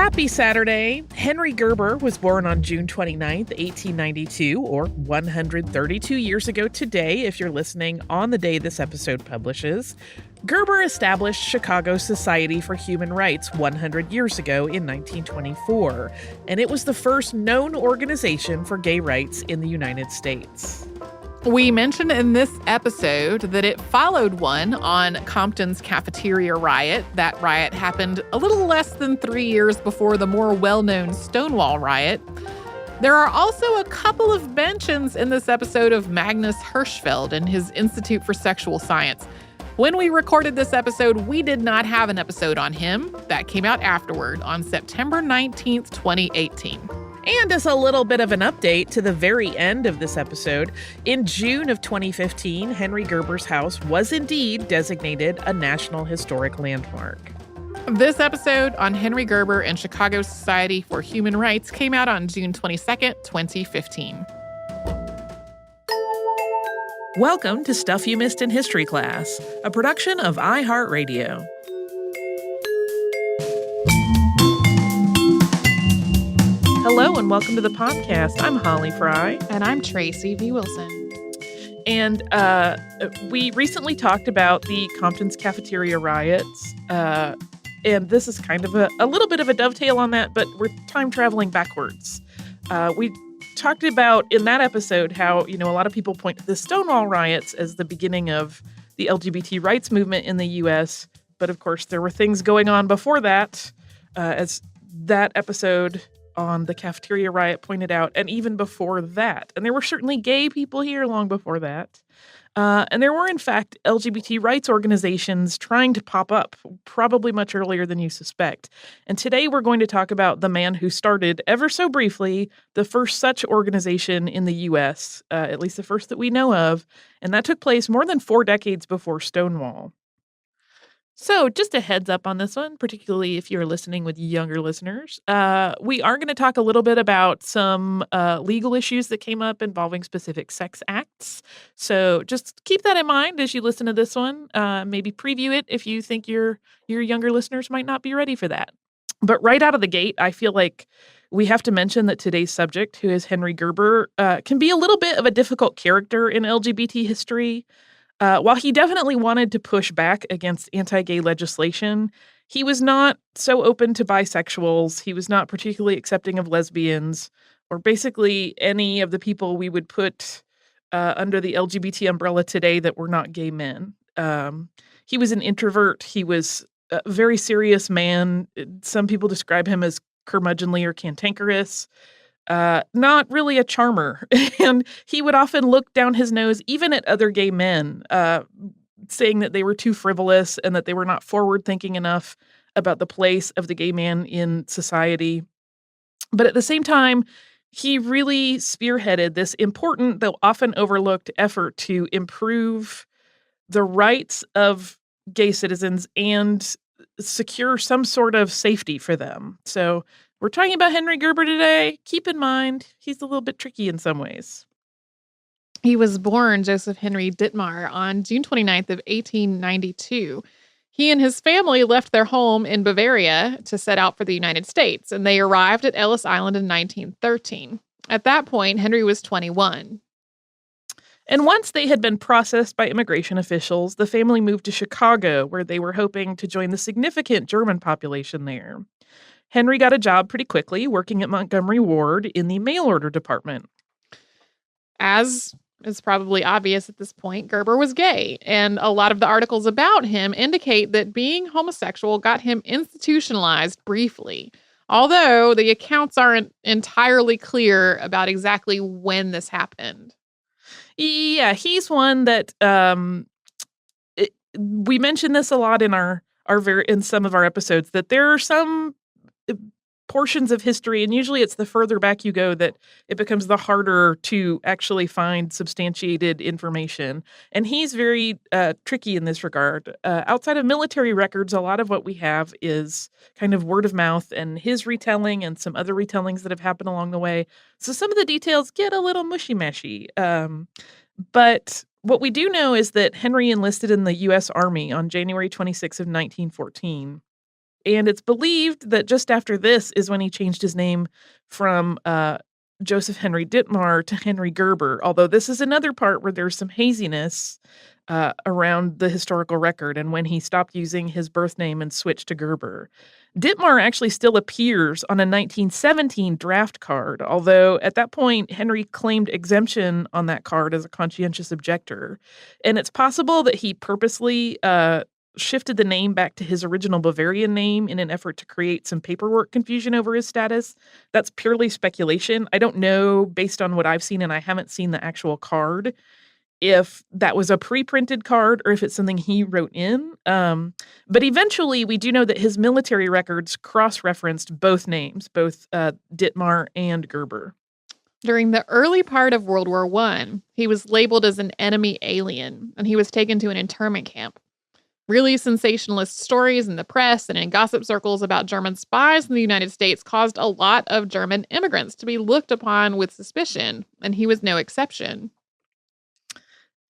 Happy Saturday! Henry Gerber was born on June 29th, 1892, or 132 years ago today, if you're listening on the day this episode publishes. Gerber established Chicago Society for Human Rights 100 years ago in 1924, and it was the first known organization for gay rights in the United States. We mentioned in this episode that it followed one on Compton's cafeteria riot. That riot happened a little less than 3 years before the more well-known Stonewall riot. There are also a couple of mentions in this episode of Magnus Hirschfeld and his Institute for Sexual Science. When we recorded this episode, we did not have an episode on him. That came out afterward on September 19th, 2018. And as a little bit of an update to the very end of this episode, in June of 2015, Henry Gerber's house was indeed designated a National Historic Landmark. This episode on Henry Gerber and Chicago Society for Human Rights came out on June 22nd, 2015. Welcome to Stuff You Missed in History Class, a production of iHeartRadio. Hello and welcome to the podcast. I'm Holly Fry. And I'm Tracy V. Wilson. And we recently talked about the Compton's cafeteria riots. And this is kind of a little bit of a dovetail on that, but we're time traveling backwards. We talked about in that episode how, a lot of people point to the Stonewall riots as the beginning of the LGBT rights movement in the U.S. But of course, there were things going on before that, as that episode on the cafeteria riot pointed out, and even before that. And there were certainly gay people here long before that. And there were, in fact, LGBT rights organizations trying to pop up, probably much earlier than you suspect. And today we're going to talk about the man who started, ever so briefly, the first such organization in the U.S., at least the first that we know of. And that took place more than 4 decades before Stonewall. So just a heads up on this one, particularly if you're listening with younger listeners. We are going to talk a little bit about some legal issues that came up involving specific sex acts. So just keep that in mind as you listen to this one. Maybe preview it if you think your younger listeners might not be ready for that. But right out of the gate, I feel like we have to mention that today's subject, who is Henry Gerber, can be a little bit of a difficult character in LGBT history. While he definitely wanted to push back against anti-gay legislation, he was not so open to bisexuals. He was not particularly accepting of lesbians or basically any of the people we would put under the LGBT umbrella today that were not gay men. He was an introvert. He was a very serious man. Some people describe him as curmudgeonly or cantankerous. Not really a charmer. And he would often look down his nose even at other gay men, saying that they were too frivolous and that they were not forward-thinking enough about the place of the gay man in society. But at the same time, he really spearheaded this important, though often overlooked, effort to improve the rights of gay citizens and secure some sort of safety for them. So we're talking about Henry Gerber today. Keep in mind, he's a little bit tricky in some ways. He was born Joseph Henry Dittmar on June 29th of 1892. He and his family left their home in Bavaria to set out for the United States, and they arrived at Ellis Island in 1913. At that point, Henry was 21. And once they had been processed by immigration officials, the family moved to Chicago, where they were hoping to join the significant German population there. Henry got a job pretty quickly working at Montgomery Ward in the mail order department. As is probably obvious at this point, Gerber was gay, and a lot of the articles about him indicate that being homosexual got him institutionalized briefly, although the accounts aren't entirely clear about exactly when this happened. Yeah, he's one that we mentioned this a lot in in some of our episodes, that there are some portions of history, and usually it's the further back you go that it becomes the harder to actually find substantiated information. And he's very tricky in this regard. Outside of military records, a lot of what we have is kind of word of mouth and his retelling and some other retellings that have happened along the way. So some of the details get a little mushy-mashy. But what we do know is that Henry enlisted in the U.S. Army on January 26 of 1914. And it's believed that just after this is when he changed his name from Joseph Henry Dittmar to Henry Gerber, although this is another part where there's some haziness around the historical record and when he stopped using his birth name and switched to Gerber. Dittmar actually still appears on a 1917 draft card, although at that point, Henry claimed exemption on that card as a conscientious objector. And it's possible that he purposely shifted the name back to his original Bavarian name in an effort to create some paperwork confusion over his status. That's purely speculation. I don't know, based on what I've seen, and I haven't seen the actual card, if that was a pre-printed card or if it's something he wrote in. But eventually, we do know that his military records cross-referenced both names, both Dittmar and Gerber. During the early part of World War I, he was labeled as an enemy alien, and he was taken to an internment camp. Really sensationalist stories in the press and in gossip circles about German spies in the United States caused a lot of German immigrants to be looked upon with suspicion, and he was no exception.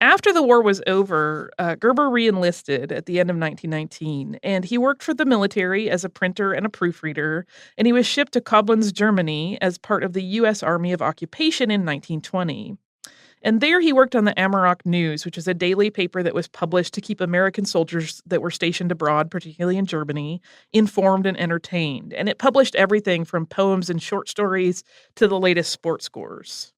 After the war was over, Gerber re-enlisted at the end of 1919, and he worked for the military as a printer and a proofreader, and he was shipped to Koblenz, Germany, as part of the U.S. Army of Occupation in 1920. And there he worked on the Amarok News, which is a daily paper that was published to keep American soldiers that were stationed abroad, particularly in Germany, informed and entertained. And it published everything from poems and short stories to the latest sports scores.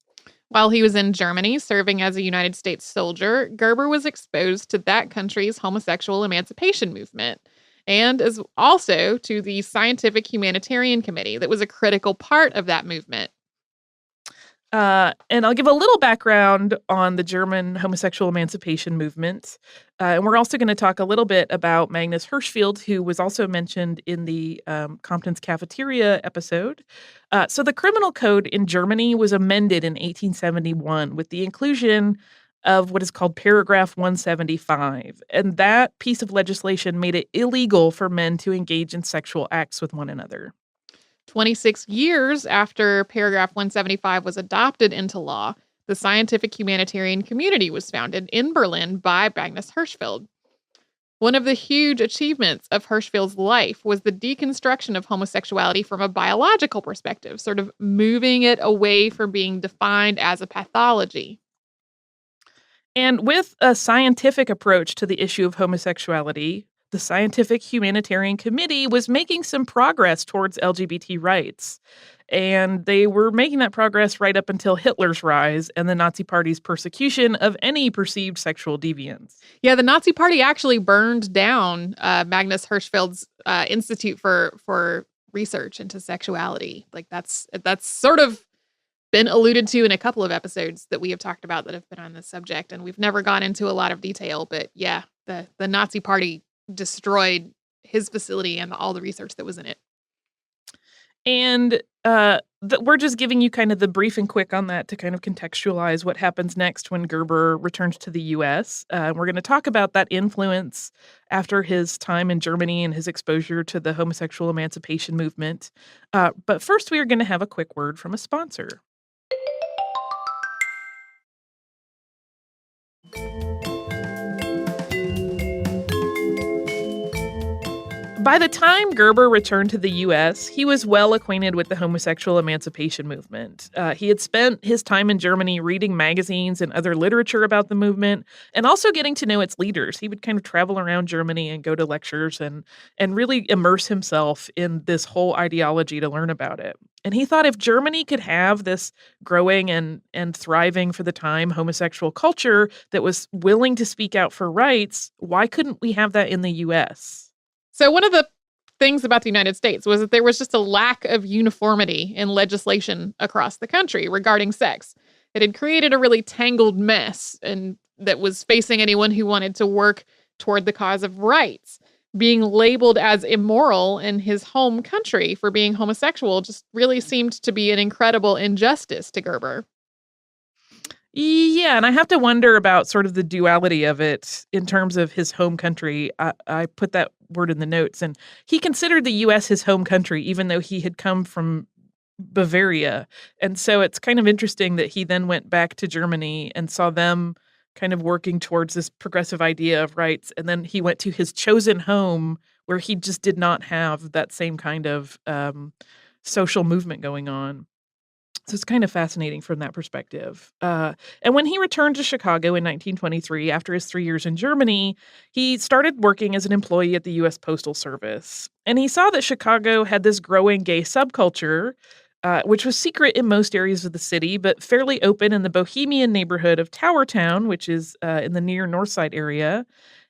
While he was in Germany serving as a United States soldier, Gerber was exposed to that country's homosexual emancipation movement, and as also to the Scientific Humanitarian Committee that was a critical part of that movement. And I'll give a little background on the German homosexual emancipation movement. And we're also going to talk a little bit about Magnus Hirschfeld, who was also mentioned in the Compton's Cafeteria episode. So the criminal code in Germany was amended in 1871 with the inclusion of what is called paragraph 175. And that piece of legislation made it illegal for men to engage in sexual acts with one another. 26 years after paragraph 175 was adopted into law, the Scientific Humanitarian Community was founded in Berlin by Magnus Hirschfeld. One of the huge achievements of Hirschfeld's life was the deconstruction of homosexuality from a biological perspective, sort of moving it away from being defined as a pathology. And with a scientific approach to the issue of homosexuality, the Scientific Humanitarian Committee was making some progress towards LGBT rights. And they were making that progress right up until Hitler's rise and the Nazi Party's persecution of any perceived sexual deviance. Yeah, the Nazi Party actually burned down Magnus Hirschfeld's Institute for Research into Sexuality. Like that's sort of been alluded to in a couple of episodes that we have talked about that have been on this subject, and we've never gone into a lot of detail. But yeah, the Nazi Party destroyed his facility and all the research that was in it. And we're just giving you kind of the brief and quick on that to kind of contextualize what happens next when Gerber returns to the U.S. We're going to talk about that influence after his time in Germany and his exposure to the homosexual emancipation movement. But first, we are going to have a quick word from a sponsor. By the time Gerber returned to the U.S., he was well acquainted with the homosexual emancipation movement. He had spent his time in Germany reading magazines and other literature about the movement, and also getting to know its leaders. He would kind of travel around Germany and go to lectures and really immerse himself in this whole ideology to learn about it. And he thought if Germany could have this growing and thriving for the time homosexual culture that was willing to speak out for rights, why couldn't we have that in the U.S.? So one of the things about the United States was that there was just a lack of uniformity in legislation across the country regarding sex. It had created a really tangled mess and that was facing anyone who wanted to work toward the cause of rights. Being labeled as immoral in his home country for being homosexual just really seemed to be an incredible injustice to Gerber. Yeah, and I have to wonder about sort of the duality of it in terms of his home country. I put that word in the notes, and he considered the U.S. his home country, even though he had come from Bavaria. And so it's kind of interesting that he then went back to Germany and saw them kind of working towards this progressive idea of rights. And then he went to his chosen home, where he just did not have that same kind of social movement going on. So it's kind of fascinating from that perspective. And when he returned to Chicago in 1923, after his 3 years in Germany, he started working as an employee at the U.S. Postal Service. And he saw that Chicago had this growing gay subculture, which was secret in most areas of the city, but fairly open in the bohemian neighborhood of Towertown, which is in the near North Side area.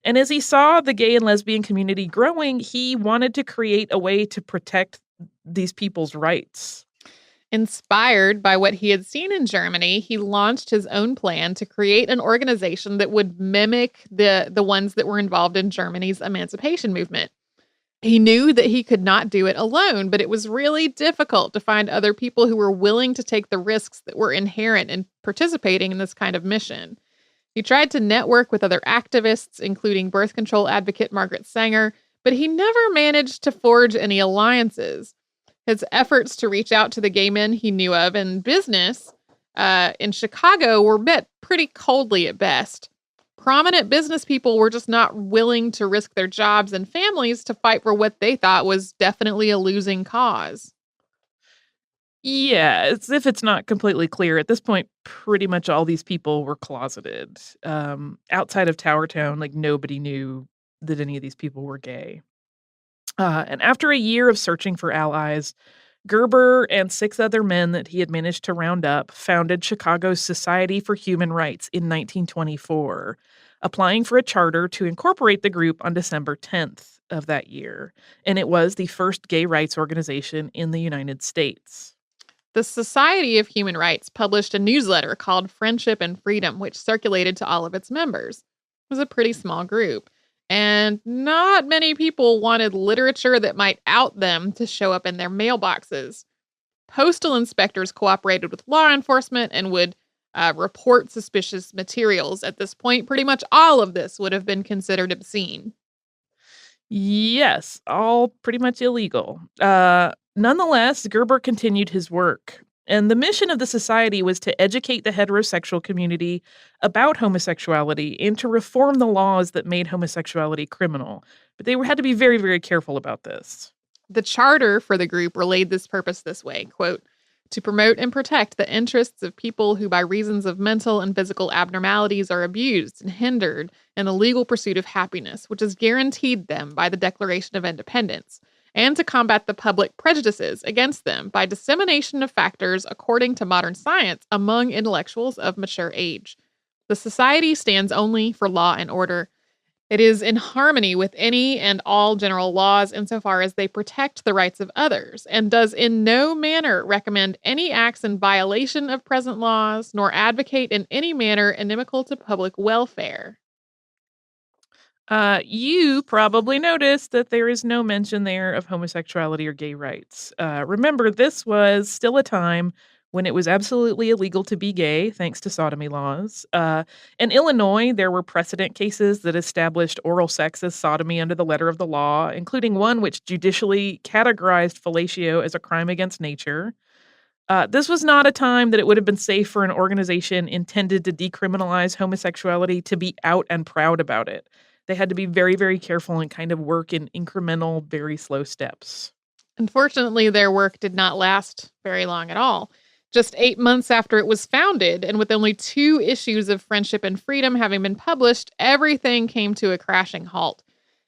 And as he saw the gay and lesbian community growing, he wanted to create a way to protect these people's rights. Inspired by what he had seen in Germany, he launched his own plan to create an organization that would mimic the ones that were involved in Germany's emancipation movement. He knew that he could not do it alone, but it was really difficult to find other people who were willing to take the risks that were inherent in participating in this kind of mission. He tried to network with other activists, including birth control advocate Margaret Sanger, but he never managed to forge any alliances. His efforts to reach out to the gay men he knew of in business in Chicago were met pretty coldly at best. Prominent business people were just not willing to risk their jobs and families to fight for what they thought was definitely a losing cause. Yeah, as if it's not completely clear. At this point, pretty much all these people were closeted. Outside of Towertown, like nobody knew that any of these people were gay. And after a year of searching for allies, Gerber and 6 other men that he had managed to round up founded Chicago's Society for Human Rights in 1924, applying for a charter to incorporate the group on December 10th of that year. And it was the first gay rights organization in the United States. The Society of Human Rights published a newsletter called Friendship and Freedom, which circulated to all of its members. It was a pretty small group. And not many people wanted literature that might out them to show up in their mailboxes. Postal inspectors cooperated with law enforcement and would report suspicious materials. At this point, pretty much all of this would have been considered obscene. Yes, all pretty much illegal. Nonetheless, Gerber continued his work. And the mission of the society was to educate the heterosexual community about homosexuality and to reform the laws that made homosexuality criminal. But they had to be very, very careful about this. The charter for the group relayed this purpose this way, quote, to promote and protect the interests of people who by reasons of mental and physical abnormalities are abused and hindered in the legal pursuit of happiness, which is guaranteed them by the Declaration of Independence, and to combat the public prejudices against them by dissemination of factors according to modern science among intellectuals of mature age. The society stands only for law and order. It is in harmony with any and all general laws insofar as they protect the rights of others, and does in no manner recommend any acts in violation of present laws, nor advocate in any manner inimical to public welfare. You probably noticed that there is no mention there of homosexuality or gay rights. Remember, this was still a time when it was absolutely illegal to be gay, thanks to sodomy laws. In Illinois, there were precedent cases that established oral sex as sodomy under the letter of the law, including one which judicially categorized fellatio as a crime against nature. This was not a time that it would have been safe for an organization intended to decriminalize homosexuality to be out and proud about it. They had to be very, very careful and kind of work in incremental, very slow steps. Unfortunately, their work did not last very long at all. Just 8 months after it was founded, and with only 2 issues of Friendship and Freedom having been published, everything came to a crashing halt.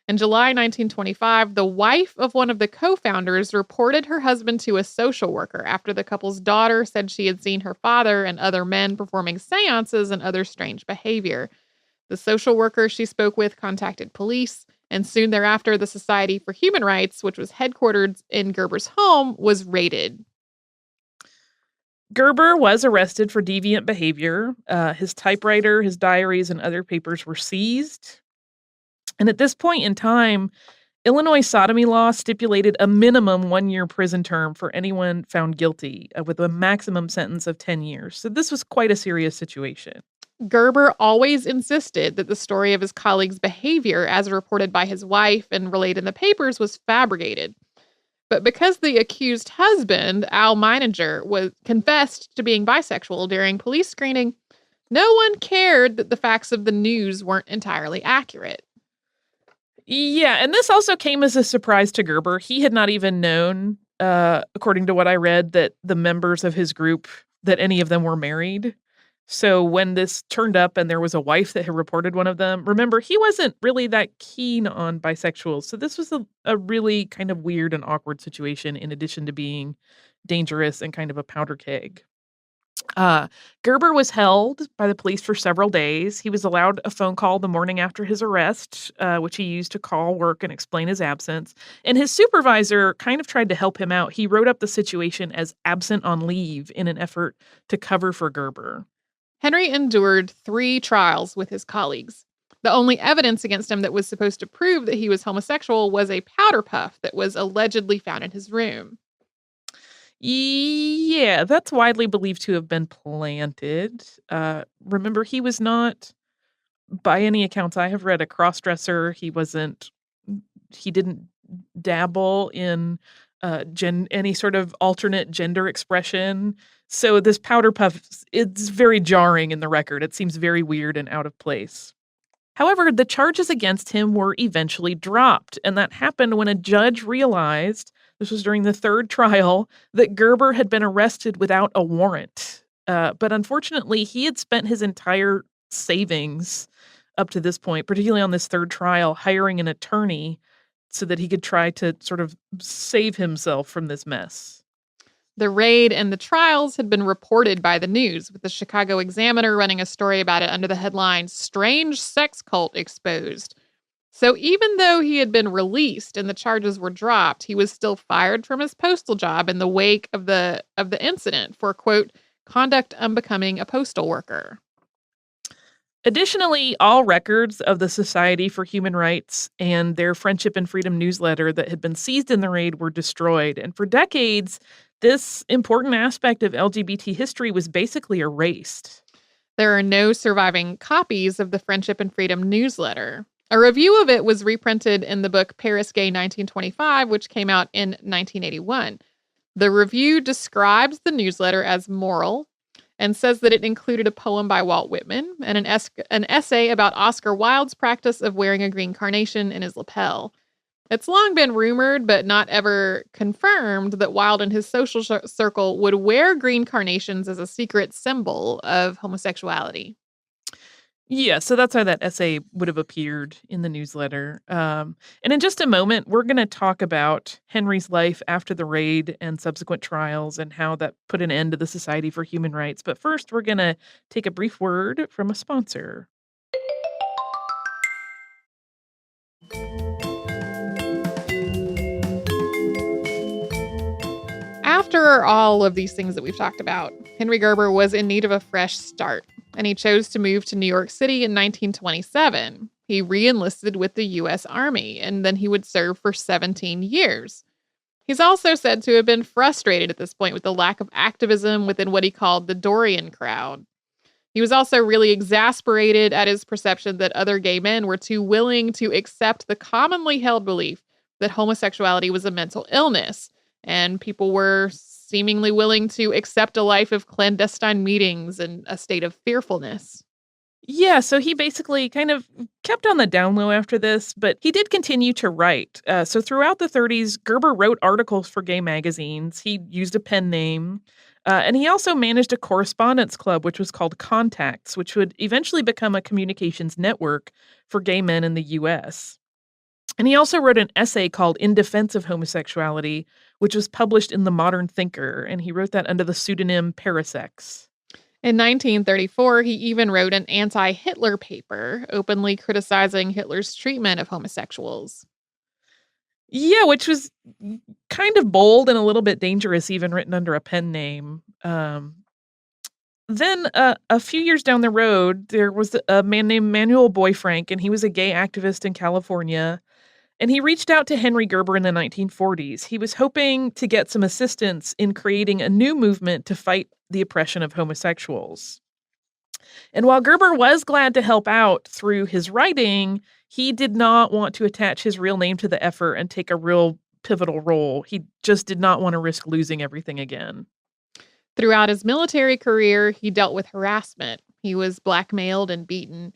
In July 1925, the wife of one of the co-founders reported her husband to a social worker after the couple's daughter said she had seen her father and other men performing seances and other strange behavior. The social worker she spoke with contacted police, and soon thereafter, the Society for Human Rights, which was headquartered in Gerber's home, was raided. Gerber was arrested for deviant behavior. His typewriter, his diaries, and other papers were seized. And at this point in time, Illinois sodomy law stipulated a minimum 1-year prison term for anyone found guilty, with a maximum sentence of 10 years. So this was quite a serious situation. Gerber always insisted that the story of his colleague's behavior, as reported by his wife and relayed in the papers, was fabricated. But because the accused husband, Al Meininger, was confessed to being bisexual during police screening, no one cared that the facts of the news weren't entirely accurate. Yeah, and this also came as a surprise to Gerber. He had not even known, according to what I read, that the members of his group, that any of them were married. So when this turned up and there was a wife that had reported one of them, remember, he wasn't really that keen on bisexuals. So this was a really kind of weird and awkward situation in addition to being dangerous and kind of a powder keg. Uh, Gerber was held by the police for several days. He was allowed a phone call the morning after his arrest, which he used to call work and explain his absence. And his supervisor kind of tried to help him out. He wrote up the situation as absent on leave in an effort to cover for Gerber. Henry endured 3 trials with his colleagues. The only evidence against him that was supposed to prove that he was homosexual was a powder puff that was allegedly found in his room. Yeah, that's widely believed to have been planted. Remember, he was not, by any accounts I have read, a crossdresser. He didn't dabble in any sort of alternate gender expression. So this powder puff, it's very jarring in the record. It seems very weird and out of place. However, the charges against him were eventually dropped, and that happened when a judge realized, this was during the third trial, that Gerber had been arrested without a warrant. But unfortunately, he had spent his entire savings up to this point, particularly on this third trial, hiring an attorney so that he could try to sort of save himself from this mess. The raid and the trials had been reported by the news, with the Chicago Examiner running a story about it under the headline, "Strange Sex Cult Exposed." So even though he had been released and the charges were dropped, he was still fired from his postal job in the wake of the incident for, quote, "conduct unbecoming a postal worker." Additionally, all records of the Society for Human Rights and their Friendship and Freedom newsletter that had been seized in the raid were destroyed. And for decades, this important aspect of LGBT history was basically erased. There are no surviving copies of the Friendship and Freedom newsletter. A review of it was reprinted in the book Paris Gay 1925, which came out in 1981. The review describes the newsletter as moral and says that it included a poem by Walt Whitman and an essay about Oscar Wilde's practice of wearing a green carnation in his lapel. It's long been rumored, but not ever confirmed, that Wilde and his social circle would wear green carnations as a secret symbol of homosexuality. Yeah, so that's how that essay would have appeared in the newsletter. And in just a moment, we're going to talk about Henry's life after the raid and subsequent trials and how that put an end to the Society for Human Rights. But first, we're going to take a brief word from a sponsor. After all of these things that we've talked about, Henry Gerber was in need of a fresh start, and he chose to move to New York City in 1927. He re-enlisted with the U.S. Army, and then he would serve for 17 years. He's also said to have been frustrated at this point with the lack of activism within what he called the Dorian crowd. He was also really exasperated at his perception that other gay men were too willing to accept the commonly held belief that homosexuality was a mental illness, and people were seemingly willing to accept a life of clandestine meetings and a state of fearfulness. Yeah, so he basically kind of kept on the down low after this, but he did continue to write. So throughout the 30s, Gerber wrote articles for gay magazines. He used a pen name. And he also managed a correspondence club, which was called Contacts, which would eventually become a communications network for gay men in the U.S. And he also wrote an essay called In Defense of Homosexuality, which was published in The Modern Thinker, and he wrote that under the pseudonym Parasex. In 1934, he even wrote an anti-Hitler paper, openly criticizing Hitler's treatment of homosexuals. Yeah, which was kind of bold and a little bit dangerous, even written under a pen name. Then a few years down the road, there was a man named Manuel Boyfrank, and he was a gay activist in California. And he reached out to Henry Gerber in the 1940s. He was hoping to get some assistance in creating a new movement to fight the oppression of homosexuals. And while Gerber was glad to help out through his writing, he did not want to attach his real name to the effort and take a real pivotal role. He just did not want to risk losing everything again. Throughout his military career, he dealt with harassment. He was blackmailed and beaten.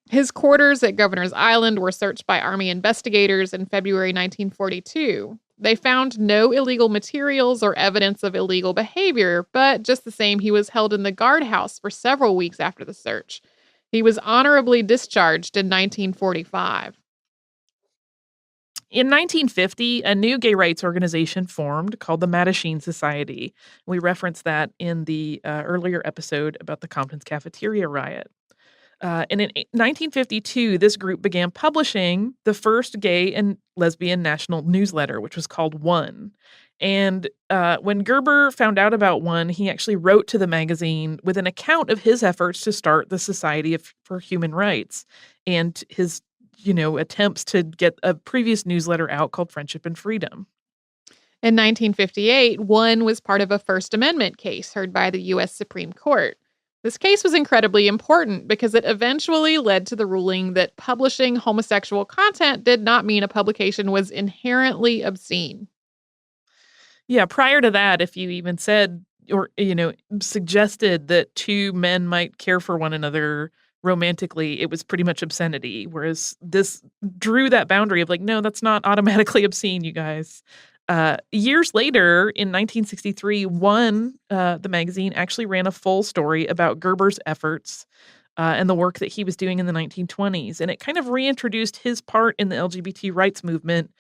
His quarters at Governor's Island were searched by Army investigators in February 1942. They found no illegal materials or evidence of illegal behavior, but just the same, he was held in the guardhouse for several weeks after the search. He was honorably discharged in 1945. In 1950, a new gay rights organization formed called the Mattachine Society. We referenced that in the earlier episode about the Compton's cafeteria riot. And in 1952, this group began publishing the first gay and lesbian national newsletter, which was called One. And when Gerber found out about One, he actually wrote to the magazine with an account of his efforts to start the Society for Human Rights and his, attempts to get a previous newsletter out called Friendship and Freedom. In 1958, One was part of a First Amendment case heard by the U.S. Supreme Court. This case was incredibly important because it eventually led to the ruling that publishing homosexual content did not mean a publication was inherently obscene. Yeah, prior to that, if you even said or, suggested that two men might care for one another romantically, it was pretty much obscenity. Whereas this drew that boundary of like, no, that's not automatically obscene, you guys. Years later, in 1963, the magazine actually ran a full story about Gerber's efforts and the work that he was doing in the 1920s. And it kind of reintroduced his part in the LGBT rights movement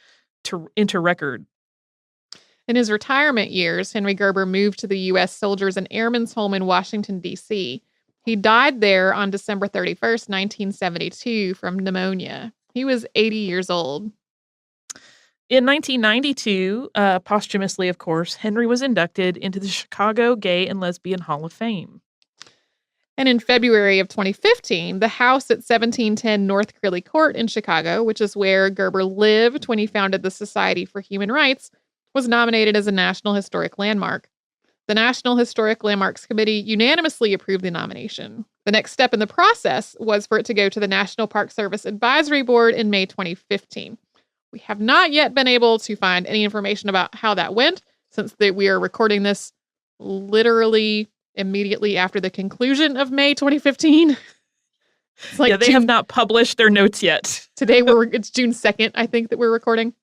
into record. In his retirement years, Henry Gerber moved to the U.S. Soldiers and Airmen's Home in Washington, D.C. He died there on December 31st, 1972, from pneumonia. He was 80 years old. In 1992, posthumously, of course, Henry was inducted into the Chicago Gay and Lesbian Hall of Fame. And in February of 2015, the house at 1710 North Greeley Court in Chicago, which is where Gerber lived when he founded the Society for Human Rights, was nominated as a National Historic Landmark. The National Historic Landmarks Committee unanimously approved the nomination. The next step in the process was for it to go to the National Park Service Advisory Board in May 2015. We have not yet been able to find any information about how that went, since we are recording this literally immediately after the conclusion of May 2015. They have not published their notes yet. Today, it's June 2nd, I think, that we're recording.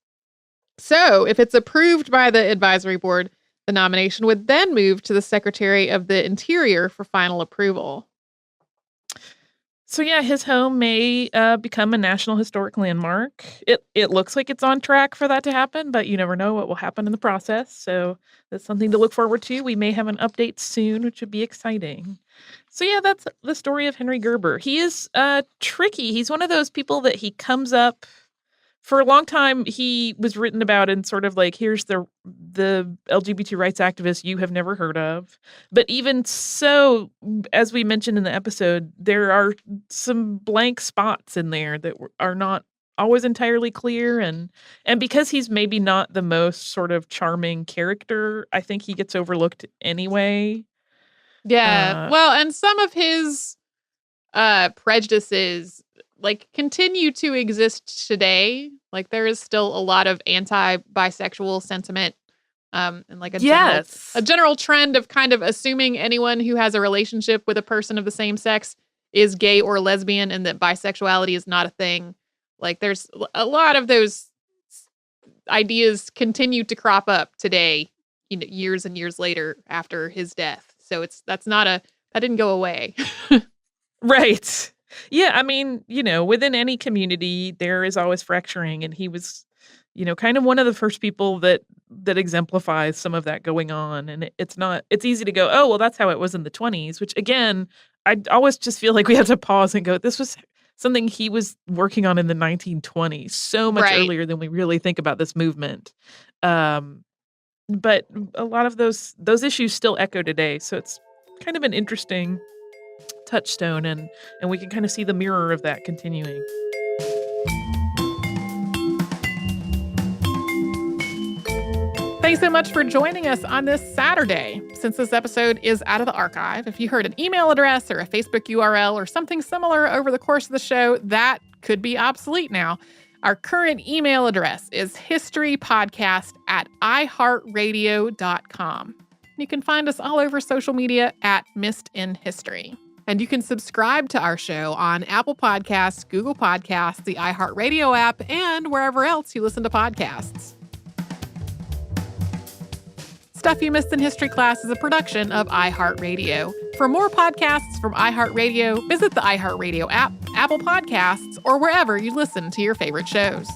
So, if it's approved by the advisory board, the nomination would then move to the Secretary of the Interior for final approval. So yeah, his home may become a National Historic Landmark. It looks like it's on track for that to happen, but you never know what will happen in the process. So that's something to look forward to. We may have an update soon, which would be exciting. So yeah, that's the story of Henry Gerber. He is tricky. He's one of those people that he comes up. For a long time, he was written about in sort of like, here's the LGBT rights activist you have never heard of. But even so, as we mentioned in the episode, there are some blank spots in there that are not always entirely clear. And because he's maybe not the most sort of charming character, I think he gets overlooked anyway. Yeah. Well, and some of his prejudices continue to exist today. There is still a lot of anti-bisexual sentiment, and a general trend of kind of assuming anyone who has a relationship with a person of the same sex is gay or lesbian, and that bisexuality is not a thing. There's a lot of those ideas continue to crop up today, years and years later after his death. So that didn't go away. Right. Yeah, I mean, within any community, there is always fracturing, and he was, kind of one of the first people that exemplifies some of that going on. And it's easy to go, oh, well, that's how it was in the 1920s, which again, I always just feel like we have to pause and go, this was something he was working on in the 1920s, so much earlier than we really think about this movement. But a lot of those issues still echo today. So it's kind of an interesting touchstone, and we can kind of see the mirror of that continuing. Thanks so much for joining us on this Saturday. Since this episode is out of the archive, if you heard an email address or a Facebook URL or something similar over the course of the show, that could be obsolete now. Our current email address is historypodcast@iHeartRadio.com. You can find us all over social media at Missed in History. And you can subscribe to our show on Apple Podcasts, Google Podcasts, the iHeartRadio app, and wherever else you listen to podcasts. Stuff You Missed in History Class is a production of iHeartRadio. For more podcasts from iHeartRadio, visit the iHeartRadio app, Apple Podcasts, or wherever you listen to your favorite shows.